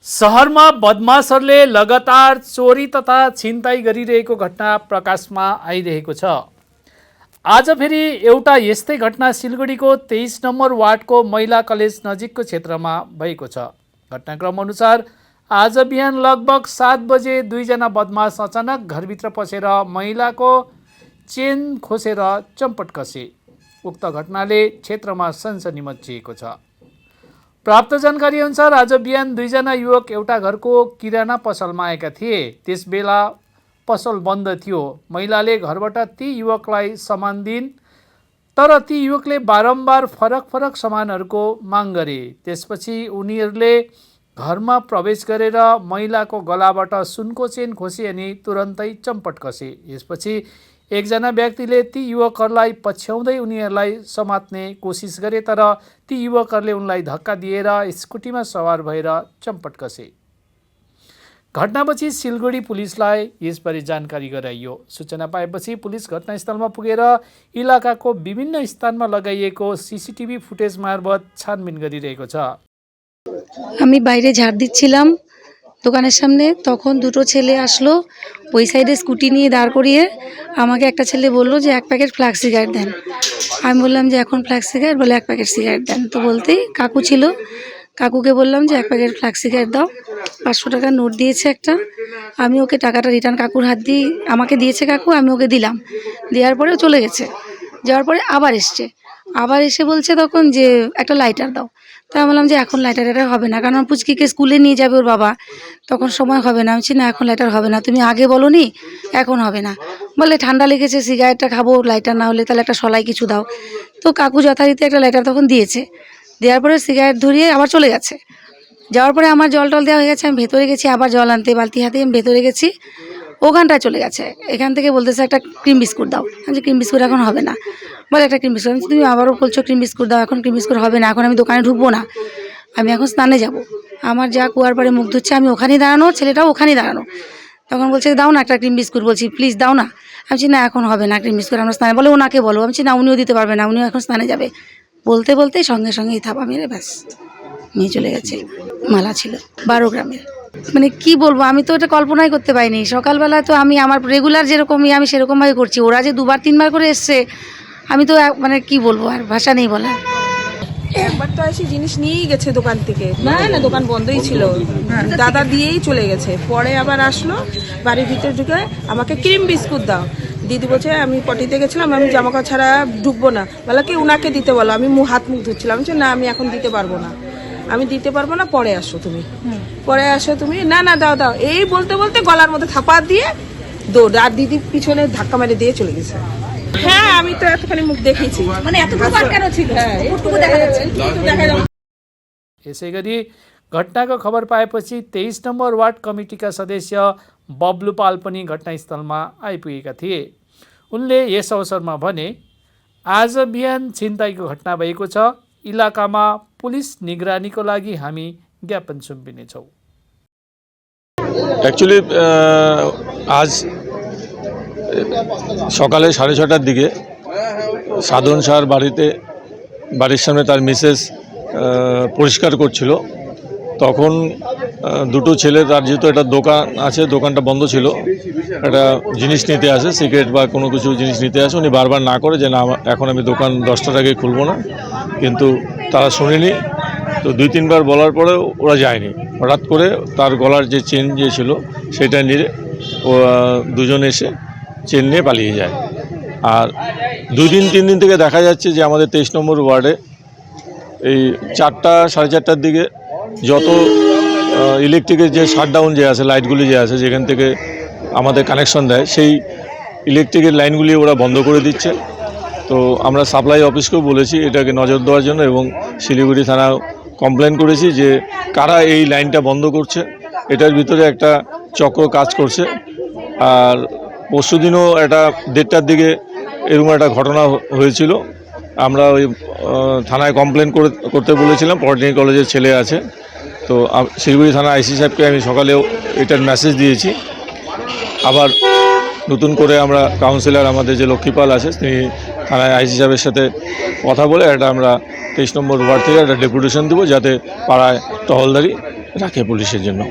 शहरमा बदमाशहरूले लगातार चोरी तथा छिनताई गरिरहेको घटना प्रकाशमा आइरहेको छ। आज फेरि एउटा यस्तै घटना सिलगढीको 23 नम्बर वार्डको महिला कलेज नजिकको क्षेत्रमा भएको छ। घटनाक्रम अनुसार आज बिहान लगभग 7 बजे दुईजना बदमाश अचानक घरभित्र पसेर महिलाको चेन खोसेर चम्पट कसे। उक्त घटनाले क्षेत्रमा सनसनी मच्चिएको छ। प्राप्त जानकारी अनुसार आज बिहान दुईजना युवक एउटा घरको किराना पसलमा आएका थिए। त्यसबेला पसल बन्द थियो। महिलाले घरबाट ती युवकलाई सामान दिइन्, तर ती युवकले बारम्बार फरक सामानहरूको माग गरे। त्यसपछि उनीहरूले घरमा प्रवेश गरेर महिलाको गलाबाट सुनको चेन खोसे अनि तुरन्तै चम्पट कसे। यसपछि एकजना व्यक्तिले ती युवकहरूलाई पछ्याउँदै उनीहरूलाई समात्ने कोसिस गरे, तर ती युवकहरूले उनलाई धक्का दिएर स्कुटीमा सवार भएर चम्पट कसे। घटनापछि सिलगढी पुलिसलाई यसबारे जानकारी गराइयो। सूचना पाएपछि पुलिस घटनास्थलमा पुगेर इलाकाको विभिन्न स्थानमा लगाइएको सीसीटीभी फुटेज मार्फत छानबिन गरिरहेको छ। আমি বাইরে ঝাড় দিচ্ছিলাম দোকানের সামনে, তখন দুটো ছেলে আসলো ওই সাইডে স্কুটি নিয়ে দাঁড় করিয়ে। আমাকে একটা ছেলে বললো যে 1 প্যাকেট ফ্ল্যাক্স সিগারেট দেন। আমি বললাম যে এখন ফ্ল্যাক্স সিগারেট, বলে 1 প্যাকেট সিগারেট দেন। তো বলতেই কাকু ছিল, কাকুকে বললাম যে 1 প্যাকেট ফ্ল্যাক্স সিগারেট দাও। 500 টাকার নোট দিয়েছে একটা। আমি ওকে টাকাটা রিটার্ন কাকুর হাত দিয়ে আমাকে দিয়েছে কাকু, আমি ওকে দিলাম। দেওয়ার পরে চলে গেছে। যাওয়ার পরে আবার এসে বলছে তখন যে একটা লাইটার দাও। তা আমি বললাম যে এখন লাইটার হবে না, কারণ পুচকিকে স্কুলে নিয়ে যাবে ওর বাবা, তখন সময় হবে না। আমি বলছি না এখন লাইটার হবে না, তুমি আগে বলো নি, এখন হবে না। বলে ঠান্ডা লেগেছে, সিগারেটটা খাবো, লাইটার না হলে তাহলে একটা সলাই কিছু দাও। তো কাকু যথারীতি একটা লাইটার তখন দিয়েছে। দেওয়ার পরে সিগারেট ধরিয়ে আবার চলে গেছে। যাওয়ার পরে আমার জল টল দেওয়া হয়ে গেছে, আমি ভেতরে গেছি আবার জল আনতে, বালতি হাতে আমি ভেতরে গেছি। ওখানটায় চলে গেছে। এখান থেকে বলতেছে একটা ক্রিম বিস্কুট দাও। আমি যে ক্রিম বিস্কুট এখন হবে না, বলে একটা ক্রিম বিস্কুট। তুমি আবারও বলছো ক্রিম বিস্কুট দাও, এখন ক্রিম বিস্কুট হবে না, এখন আমি দোকানে ঢুকবো না, আমি এখন স্নানে যাব। আমার যা কুয়ার পাড়ে মুখ ধুচ্ছে, আমি ওখানেই দাঁড়ানো, ছেলেটাও ওখানেই দাঁড়ানো। তখন বলছে দাও না একটা ক্রিম বিস্কুট, বলছি প্লিজ দাও না। আমি বলছি না এখন হবে না ক্রিম বিস্কুট, আমরা স্নানে, বলে ওনাকে বলো। আমি বলছি না উনিও দিতে পারবে না, উনিও এখন স্নানে যাবে। বলতেই সঙ্গে এই থাপা মেরে ব্যাস নিয়ে চলে গেছে। মালা ছিল 12 গ্রামের। মানে কি বলবো, আমি তো এটা কল্পনাই করতে পারিনি। সকালবেলা তো আমি আমার রেগুলার যেরকমই আমি সেরকমভাবে করছি, ওরা যে 2বার 3বার করে এসছে, আমি তো মানে কি বলবো, আর ভাষা নেই বলার। একবার তো এসে জিনিস নিয়েই গেছে দোকান থেকে। না দোকান বন্ধই ছিল, দাদা দিয়েই চলে গেছে। পরে আবার আসলো, বাড়ির ভিতরে ঢুকে আমাকে ক্রিম বিস্কুট দাও। দিদি বলছে আমি পটিতে গেছিলাম, আমি জামা কাপড় ছাড়া ঢুকবো না। বলে কি উনাকে দিতে বলো। আমি হাত মুখ ধুচ্ছিলাম। আমি না আমি এখন দিতে পারবো না, পরে আসো তুমি। না দাও। এই বলতে গলার মধ্যে থাপা দিয়ে দৌড়, আর দিদি পিছনে ধাক্কা মেরে দিয়ে চলে গেছে। হ্যাঁ আমি তো এতখানি মুখ দেখেছি। মানে এতটুকু আটকানো ছিল। यसै गरी घटनाको खबर पाएपछि 23 नम्बर वार्ड कमिटीका सदस्य बब्लु पाल पनि घटनास्थलमा आइपुगेका थिए। उनले यस अवसरमा भने आज बिहान छिनताईको घटना भएको छ। इलाकामा पुलिस निगरानीको लागि हामी ज्ञापन सुम्पिनेछौँ। অ্যাকচুয়ালি আজ সকালে 6:30টার দিকে সাধন সার বাড়ির সামনে তার মিসেস পরিষ্কার করছিল। তখন দুটো ছেলে, তার যেহেতু একটা দোকান আছে, দোকানটা বন্ধ ছিল, একটা জিনিস নিতে আসে, সিগারেট বা কোনো কিছু জিনিস নিতে আসে। উনি বারবার না করে যে না এখন আমি দোকান 10টার আগে খুলবো না, কিন্তু তারা শুনেনি। তো 2-3বার বলার পরে ওরা যায়নি। হঠাৎ করে তার গলার যে চেন যে ছিল সেটা নিয়ে ও দুজন এসে চেন নিয়ে পালিয়ে যায়। আর 2-3 দিন থেকে দেখা যাচ্ছে যে আমাদের 23 নম্বর ওয়ার্ডে এই 4টা 4:30টার দিকে যত ইলেকট্রিকের যে শাটডাউন যে আছে, লাইটগুলি যে আছে যেখান থেকে আমাদের কানেকশন দেয়, সেই ইলেকট্রিকের লাইনগুলি ওরা বন্ধ করে দিচ্ছে। তো আমরা সাপ্লাই অফিসকেও বলেছি এটাকে নজর দেওয়ার জন্য, এবং শিলিগুড়ি থানা কমপ্লেন করেছি যে কারা এই লাইনটা বন্ধ করছে। এটার ভিতরে একটা চক্র কাজ করছে। আর পরশুদিনও একটা 1:30টার দিকে এরকম একটা ঘটনা হয়েছিল। আমরা ওই থানায় কমপ্লেন করতে বলেছিলাম, পলিটেকনিক কলেজের ছেলে আছে। তো শিলিগুড়ি থানা আইসি সাহেবকে আমি সকালেও এটার মেসেজ দিয়েছি। আবার নতুন করে আমরা কাউন্সিলর আমাদের যে লক্ষ্মীপাল আছে, তিনি থানায় আইসি সাহেবের সাথে কথা বলে আমরা 23 নম্বর ওয়ার্ড থেকে একটা ডেপুটেশন দেবো, যাতে পাড়ায় টহলদারি রাখে পুলিশের জন্য।